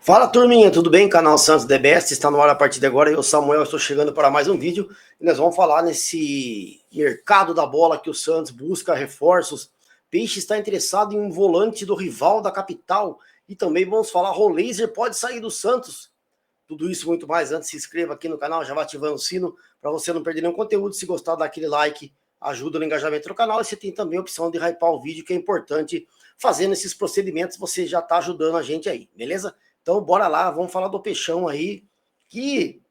Fala, turminha, tudo bem? Canal Santos The Best está no ar a partir de agora. Eu, Samuel, estou chegando para mais um vídeo e nós vamos falar nesse mercado da bola que o Santos busca reforços. Peixe está interessado em um volante do rival da capital e também vamos falar, Roleiser pode sair do Santos. Tudo isso e muito mais. Antes, se inscreva aqui no canal, já vai ativando o sino para você não perder nenhum conteúdo. Se gostar, dá aquele like, ajuda no engajamento do canal. E você tem também a opção de hypar o vídeo, que é importante. Fazendo esses procedimentos, você já está ajudando a gente aí, beleza? Então, bora lá, vamos falar do Peixão aí, que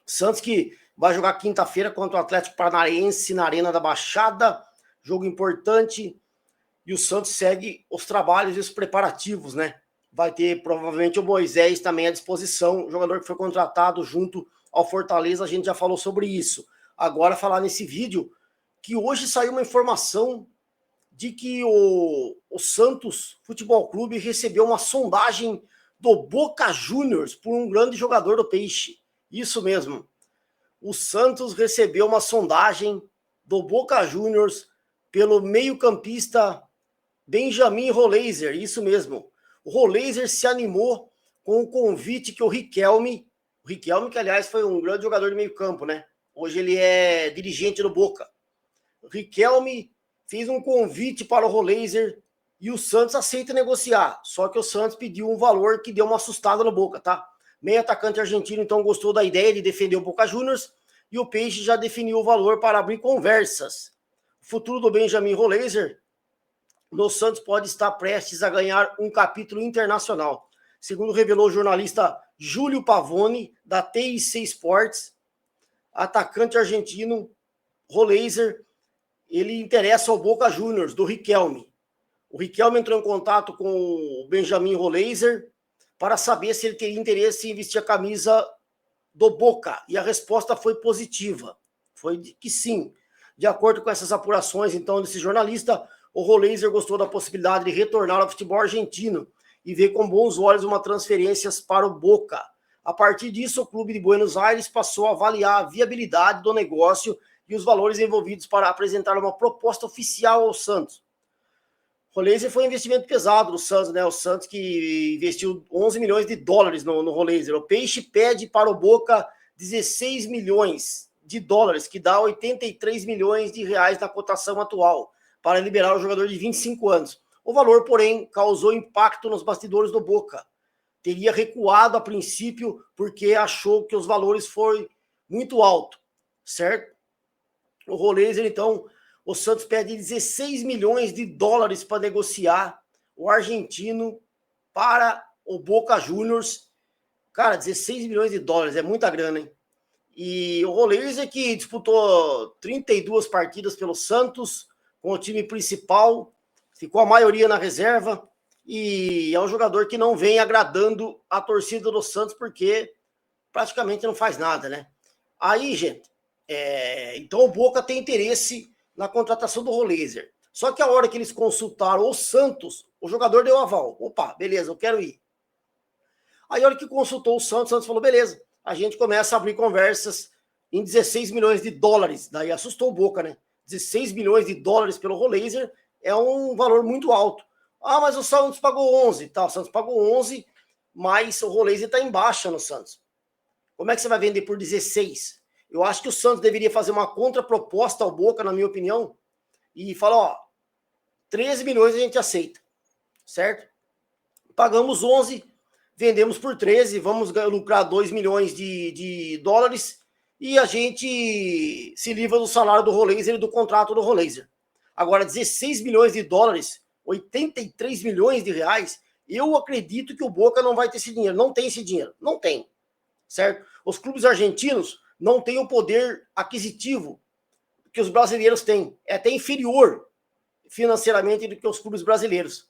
Santos que vai jogar quinta-feira contra o Atlético Paranaense na Arena da Baixada, jogo importante, e o Santos segue os trabalhos e os preparativos, né? Vai ter provavelmente o Moisés também à disposição, jogador que foi contratado junto ao Fortaleza, a gente já falou sobre isso. Agora falar nesse vídeo, que hoje saiu uma informação de que o Santos Futebol Clube recebeu uma sondagem do Boca Juniors por um grande jogador do Peixe. Isso mesmo. O Santos recebeu uma sondagem do Boca Juniors pelo meio-campista Benjamin Roleiser. Isso mesmo. O Roleiser se animou com o convite que o Riquelme, que aliás foi um grande jogador de meio-campo, né? Hoje ele é dirigente do Boca. O Riquelme fez um convite para o Roleiser e o Santos aceita negociar. Só que o Santos pediu um valor que deu uma assustada no Boca, tá? Meio atacante argentino, então, gostou da ideia de defender o Boca Juniors e o Peixe já definiu o valor para abrir conversas. O futuro do Benjamin Roleiser no Santos pode estar prestes a ganhar um capítulo internacional. Segundo revelou o jornalista Júlio Pavone, da TIC Sports, atacante argentino Roleiser, ele interessa ao Boca Juniors, do Riquelme. O Riquelme entrou em contato com o Benjamin Roleiser para saber se ele teria interesse em vestir a camisa do Boca. E a resposta foi positiva. Foi que sim. De acordo com essas apurações, então, desse jornalista, o Roleiser gostou da possibilidade de retornar ao futebol argentino e vê com bons olhos uma transferência para o Boca. A partir disso, o clube de Buenos Aires passou a avaliar a viabilidade do negócio e os valores envolvidos para apresentar uma proposta oficial ao Santos. O Roleiser foi um investimento pesado no Santos, né? O Santos que investiu 11 milhões de dólares no Roleiser. O Peixe pede para o Boca 16 milhões de dólares, que dá 83 milhões de reais na cotação atual, para liberar o jogador de 25 anos. O valor, porém, causou impacto nos bastidores do Boca. Teria recuado a princípio porque achou que os valores foram muito altos, certo? O Roleiser, então, o Santos pede 16 milhões de dólares para negociar o argentino para o Boca Juniors. Cara, 16 milhões de dólares, é muita grana, hein? E o Roleiser que disputou 32 partidas pelo Santos, com o time principal, ficou a maioria na reserva, e é um jogador que não vem agradando a torcida do Santos, porque praticamente não faz nada, né? Aí, gente, então o Boca tem interesse na contratação do Roleiser. Só que a hora que eles consultaram o Santos, o jogador deu aval. Opa, beleza, eu quero ir. Aí a hora que consultou o Santos falou, beleza, a gente começa a abrir conversas em 16 milhões de dólares. Daí assustou o Boca, né? 16 milhões de dólares pelo Roleiser é um valor muito alto. Ah, mas o Santos pagou 11. Tá, o Santos pagou 11, mas o Roleiser está em baixa no Santos. Como é que você vai vender por 16? Eu acho que o Santos deveria fazer uma contraproposta ao Boca, na minha opinião, e falar, ó, 13 milhões a gente aceita, certo? Pagamos 11, vendemos por 13, vamos lucrar 2 milhões de dólares e a gente se livra do salário do Roleiser e do contrato do Roleiser. Agora, 16 milhões de dólares, 83 milhões de reais, eu acredito que o Boca não vai ter esse dinheiro, não tem esse dinheiro, não tem, certo? Os clubes argentinos não têm o poder aquisitivo que os brasileiros têm. É até inferior financeiramente do que os clubes brasileiros.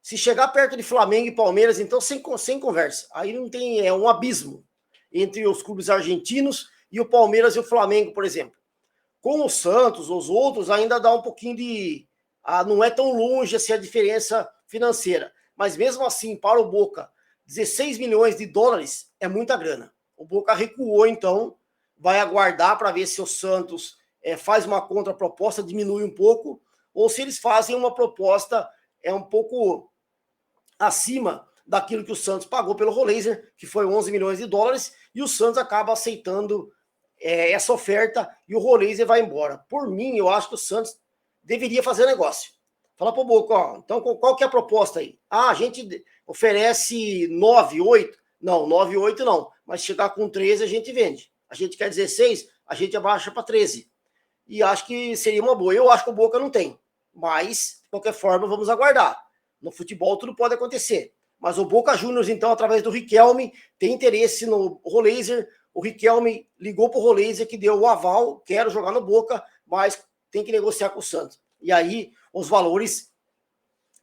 Se chegar perto de Flamengo e Palmeiras, então sem conversa. Aí não tem, é um abismo entre os clubes argentinos e o Palmeiras e o Flamengo, por exemplo. Com o Santos, os outros, ainda dá um pouquinho de... não é tão longe assim a diferença financeira. Mas mesmo assim, para o Boca, 16 milhões de dólares é muita grana. O Boca recuou, então, vai aguardar para ver se o Santos faz uma contraproposta, diminui um pouco, ou se eles fazem uma proposta um pouco acima daquilo que o Santos pagou pelo Roleiser, que foi 11 milhões de dólares, e o Santos acaba aceitando essa oferta e o Roleiser vai embora. Por mim, eu acho que o Santos deveria fazer negócio. Fala pro Boca, ó, então qual que é a proposta aí? Ah, a gente oferece 9, 8. Não, 9, 8 não. Mas chegar com 13 a gente vende. A gente quer 16, a gente abaixa para 13. E acho que seria uma boa. Eu acho que o Boca não tem. Mas, de qualquer forma, vamos aguardar. No futebol tudo pode acontecer. Mas o Boca Juniors, então, através do Riquelme, tem interesse no Roleiser. O Riquelme ligou pro Roleiser que deu o aval, quero jogar no Boca, mas tem que negociar com o Santos. E aí os valores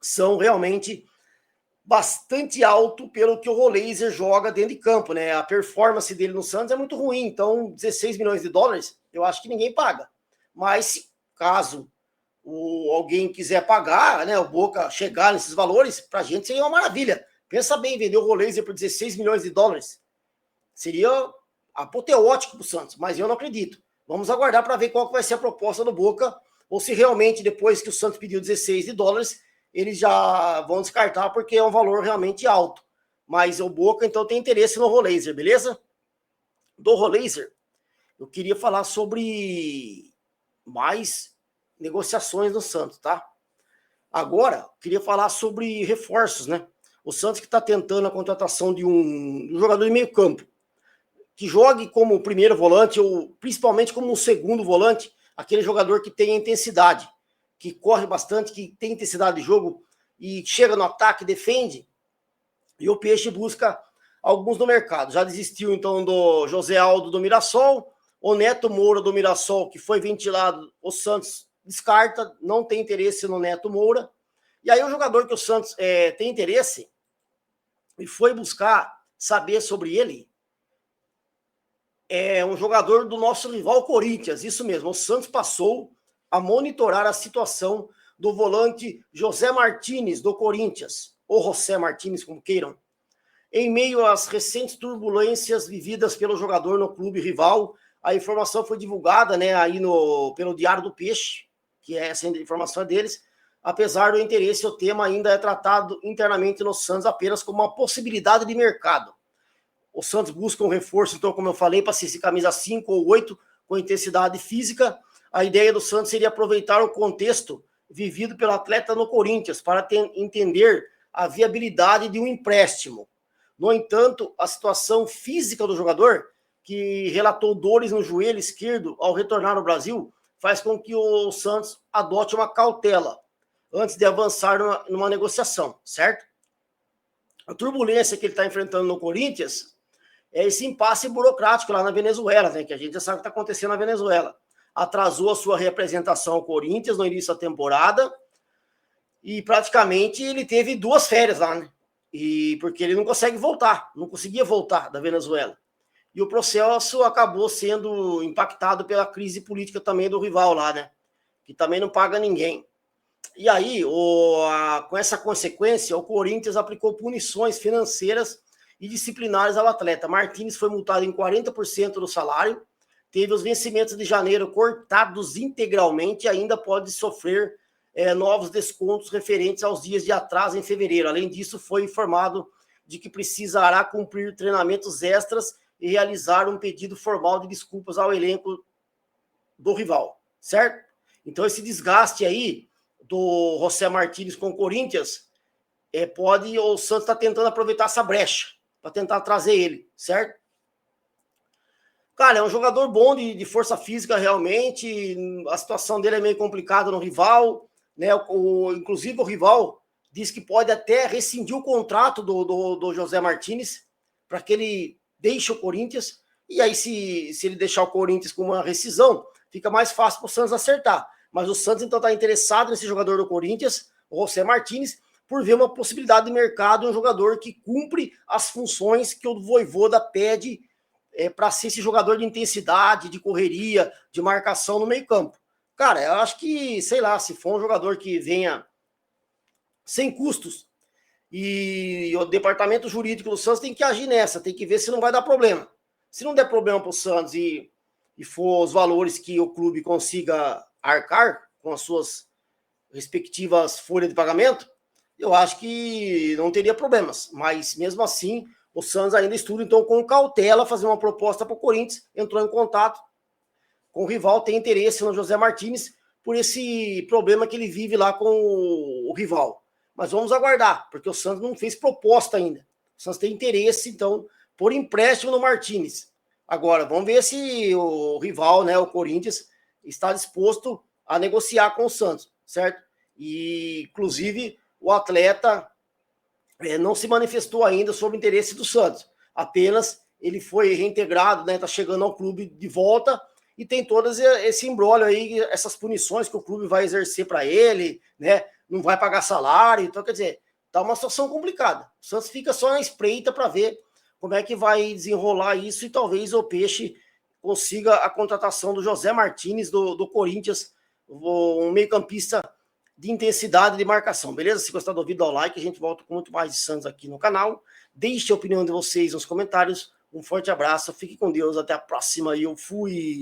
são realmente bastante alto pelo que o Roleiser joga dentro de campo, né? A performance dele no Santos é muito ruim, então 16 milhões de dólares eu acho que ninguém paga. Mas caso alguém quiser pagar, né, o Boca chegar nesses valores, pra gente seria uma maravilha. Pensa bem, vender o Roleiser por 16 milhões de dólares. Seria apoteótico pro Santos, mas eu não acredito. Vamos aguardar para ver qual vai ser a proposta do Boca, ou se realmente, depois que o Santos pediu 16 de dólares, eles já vão descartar, porque é um valor realmente alto. Mas o Boca, então, tem interesse no Roleiser, beleza? Do Roleiser, eu queria falar sobre mais negociações no Santos, tá? Agora, eu queria falar sobre reforços, né? O Santos que está tentando a contratação de um jogador de meio campo, que jogue como primeiro volante ou principalmente como um segundo volante, aquele jogador que tem intensidade, que corre bastante, que tem intensidade de jogo e chega no ataque, defende. E o Peixe busca alguns no mercado. Já desistiu então do José Aldo do Mirassol, o Neto Moura do Mirassol, que foi ventilado, o Santos descarta, não tem interesse no Neto Moura. E aí o jogador que o Santos tem interesse e foi buscar saber sobre ele é um jogador do nosso rival Corinthians, isso mesmo. O Santos passou a monitorar a situação do volante José Martínez, do Corinthians, ou José Martínez, como queiram, em meio às recentes turbulências vividas pelo jogador no clube rival. A informação foi divulgada, né, aí pelo Diário do Peixe, que é essa informação deles. Apesar do interesse, o tema ainda é tratado internamente no Santos apenas como uma possibilidade de mercado. O Santos busca um reforço, então, como eu falei, para ser camisa 5 ou 8, com intensidade física. A ideia do Santos seria aproveitar o contexto vivido pelo atleta no Corinthians para entender a viabilidade de um empréstimo. No entanto, a situação física do jogador, que relatou dores no joelho esquerdo ao retornar ao Brasil, faz com que o Santos adote uma cautela antes de avançar numa negociação, certo? A turbulência que ele está enfrentando no Corinthians é esse impasse burocrático lá na Venezuela, né, que a gente já sabe o que está acontecendo na Venezuela. Atrasou a sua representação ao Corinthians no início da temporada e praticamente ele teve 2 férias lá, né? E porque ele não consegue voltar, não conseguia voltar da Venezuela. E o processo acabou sendo impactado pela crise política também do rival lá, né? Que também não paga ninguém. E aí, com essa consequência, o Corinthians aplicou punições financeiras e disciplinares ao atleta. Martínez foi multado em 40% do salário, teve os vencimentos de janeiro cortados integralmente e ainda pode sofrer novos descontos referentes aos dias de atraso em fevereiro. Além disso, foi informado de que precisará cumprir treinamentos extras e realizar um pedido formal de desculpas ao elenco do rival, certo? Então, esse desgaste aí do José Martínez com o Corinthians, o Santos está tentando aproveitar essa brecha para tentar trazer ele, certo? Cara, é um jogador bom de força física realmente, a situação dele é meio complicada no rival, né? Inclusive o rival diz que pode até rescindir o contrato do José Martínez para que ele deixe o Corinthians, e aí se ele deixar o Corinthians com uma rescisão, fica mais fácil para o Santos acertar. Mas o Santos então está interessado nesse jogador do Corinthians, o José Martínez, por ver uma possibilidade de mercado, um jogador que cumpre as funções que o Vojvoda pede para ser esse jogador de intensidade, de correria, de marcação no meio campo. Cara, eu acho que, sei lá, se for um jogador que venha sem custos, e o departamento jurídico do Santos tem que agir nessa, tem que ver se não vai dar problema. Se não der problema para o Santos e for os valores que o clube consiga arcar com as suas respectivas folhas de pagamento, eu acho que não teria problemas. Mas mesmo assim, o Santos ainda estuda, então, com cautela, fazer uma proposta para o Corinthians, entrou em contato com o rival, tem interesse no José Martins por esse problema que ele vive lá com o rival. Mas vamos aguardar, porque o Santos não fez proposta ainda. O Santos tem interesse, então, por empréstimo no Martins. Agora, vamos ver se o rival, né, o Corinthians, está disposto a negociar com o Santos, certo? E, inclusive, o atleta não se manifestou ainda sobre o interesse do Santos. Apenas ele foi reintegrado, né? Está chegando ao clube de volta e tem todo esse imbróglio aí, essas punições que o clube vai exercer para ele, né? Não vai pagar salário, então quer dizer, tá uma situação complicada. O Santos fica só na espreita para ver como é que vai desenrolar isso e talvez o Peixe consiga a contratação do José Martins do Corinthians, um meio-campista de intensidade de marcação, beleza? Se gostar do vídeo, dá o like, a gente volta com muito mais de Santos aqui no canal. Deixe a opinião de vocês nos comentários. Um forte abraço, fique com Deus, até a próxima e eu fui!